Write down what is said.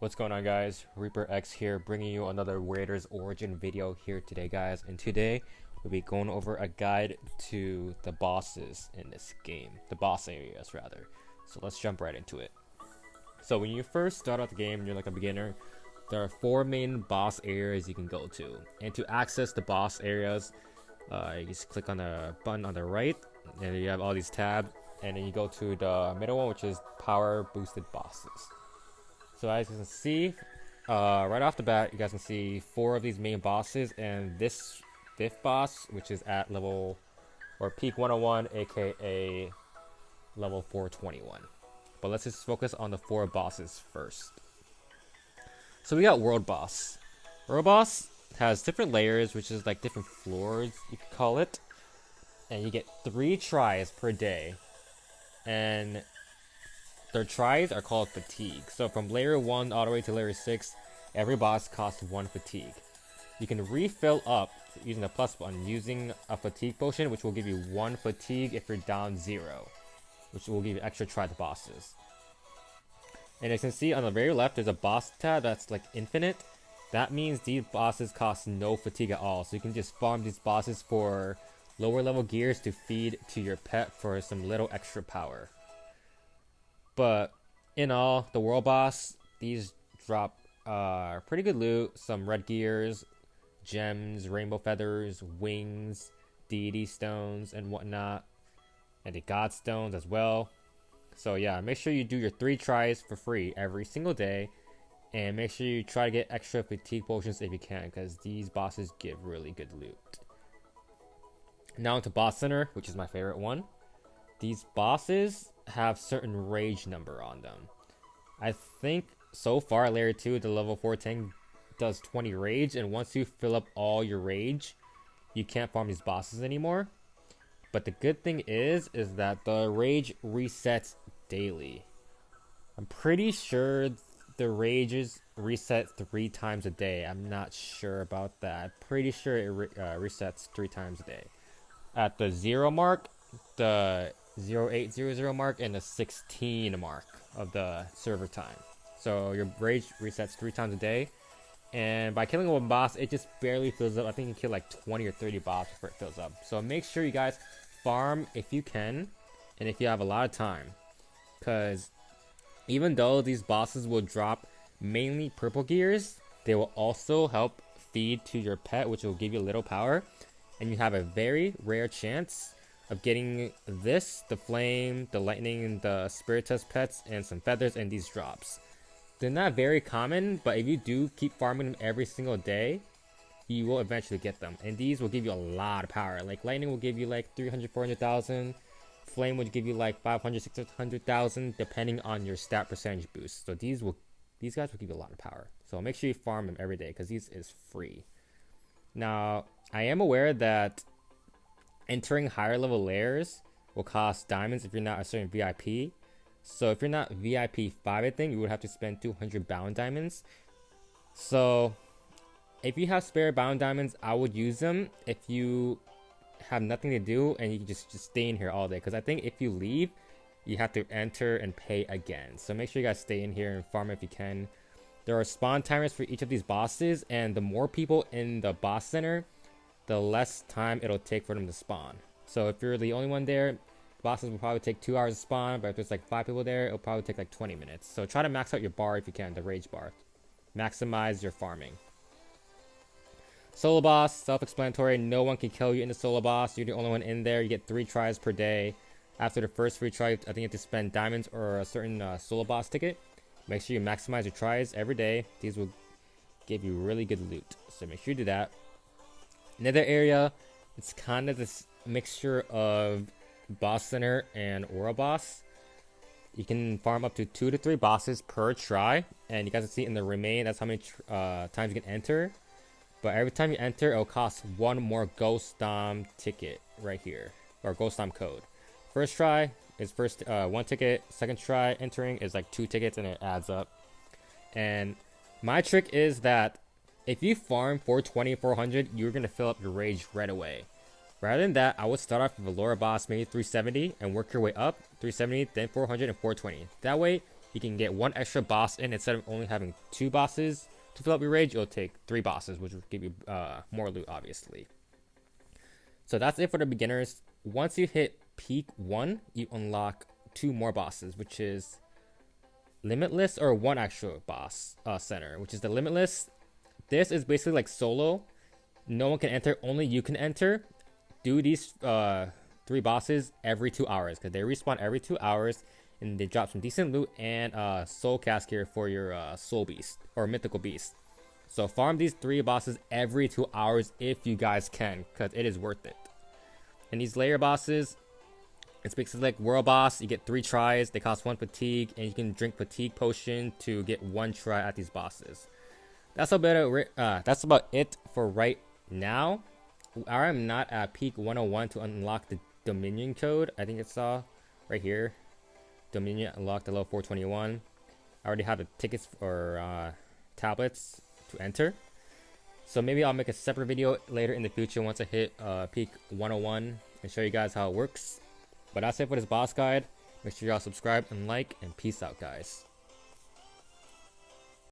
What's going on, guys? Reaper X here, bringing you another Raiders Origin video here today, guys. And today we'll be going over a guide to the bosses in this game, the boss areas rather. So let's jump right into it. So when you first start out the game and you're like a beginner, there are 4 main boss areas you can go to. And to access the boss areas, you just click on the button on the right, and you have all these tabs, and then you go to the middle one, which is power boosted bosses. So as you can see, right off the bat, you guys can see 4 of these main bosses, and this 5th boss, which is at level, or peak 101, aka level 421. But let's just focus on the 4 bosses first. So we got World Boss. World Boss has different layers, which is like different floors, you could call it. And you get 3 tries per day. And their tries are called fatigue. So from layer 1 all the way to layer 6, every boss costs 1 fatigue. You can refill up using the plus button, using a fatigue potion, which will give you 1 fatigue if you're down 0, which will give you extra try the bosses. And as you can see on the very left, there's a boss tab that's like infinite. That means these bosses cost no fatigue at all. So you can just farm these bosses for lower level gears to feed to your pet for some little extra power. But in all, the world boss, these drop pretty good loot. Some red gears, gems, rainbow feathers, wings, deity stones, and whatnot. And the god stones as well. So yeah, make sure you do your 3 tries for free every single day. And make sure you try to get extra fatigue potions if you can, because these bosses give really good loot. Now into Boss Center, which is my favorite one. These bosses have certain rage number on them. I think so far layer 2, the level 410 does 20 rage, and once you fill up all your rage, you can't farm these bosses anymore. But the good thing is that the rage resets daily. I'm pretty sure the rages reset 3 times a day. I'm not sure about that. I'm pretty sure it resets 3 times a day. At the 0 mark, the 0800 mark, and the 16 mark of the server time. So your rage resets 3 times a day. And by killing one boss, it just barely fills up. I think you can kill like 20 or 30 boss before it fills up. So make sure you guys farm if you can, and if you have a lot of time. Because even though these bosses will drop mainly purple gears, they will also help feed to your pet, which will give you a little power. And you have a very rare chance of getting this, the flame, the lightning, the spiritus pets, and some feathers, and these drops. They're not very common, but if you do keep farming them every single day, you will eventually get them. And these will give you a lot of power. Like lightning will give you like 300, 400,000. Flame would give you like 500, 600,000, depending on your stat percentage boost. So these guys will give you a lot of power. So make sure you farm them every day, because these is free. Now, I am aware that entering higher level layers will cost diamonds if you're not a certain VIP. So if you're not VIP 5, I think you would have to spend 200 bound diamonds. So if you have spare bound diamonds, I would use them if you have nothing to do and you can just stay in here all day. Because I think if you leave, you have to enter and pay again. So make sure you guys stay in here and farm if you can. There are spawn timers for each of these bosses, and the more people in the boss center, the less time it'll take for them to spawn. So if you're the only one there, bosses will probably take 2 hours to spawn, but if there's like 5 people there, it'll probably take like 20 minutes. So try to max out your bar if you can, the rage bar. Maximize your farming. Solo boss, self-explanatory. No one can kill you in the solo boss. You're the only one in there. You get 3 tries per day. After the first 3 tries, I think you have to spend diamonds or a certain solo boss ticket. Make sure you maximize your tries every day. These will give you really good loot. So make sure you do that. Nether area, it's kind of this mixture of boss center and aura boss. You can farm up to 2 to 3 bosses per try, and you guys can see in the remain, that's how many times you can enter. But every time you enter, it'll cost 1 more ghost dom ticket right here, or ghost dom code. First try is 1 ticket. Second try entering is like 2 tickets, and it adds up. And my trick is that if you farm 420, 400, you're gonna fill up your rage right away. Rather than that, I would start off with a lower boss, maybe 370, and work your way up, 370, then 400, and 420. That way, you can get one extra boss in. Instead of only having 2 bosses to fill up your rage, you'll take 3 bosses, which will give you more loot, obviously. So that's it for the beginners. Once you hit peak 1, you unlock 2 more bosses, which is Limitless, or 1 actual boss center, which is the Limitless. This is basically like solo. No one can enter, only you can enter. Do these 3 bosses every 2 hours, because they respawn every 2 hours, and they drop some decent loot and soul cask here for your soul beast or mythical beast. So farm these 3 bosses every 2 hours if you guys can, because it is worth it. And these layer bosses, it's basically like world boss. You get 3 tries, they cost 1 fatigue, and you can drink fatigue potion to get 1 try at these bosses. That's about it for right now. I am not at peak 101 to unlock the Dominion code. I think it's right here. Dominion unlocked at level 421. I already have the tickets or tablets to enter. So maybe I'll make a separate video later in the future once I hit peak 101 and show you guys how it works. But that's it for this boss guide. Make sure y'all subscribe and like, and peace out, guys.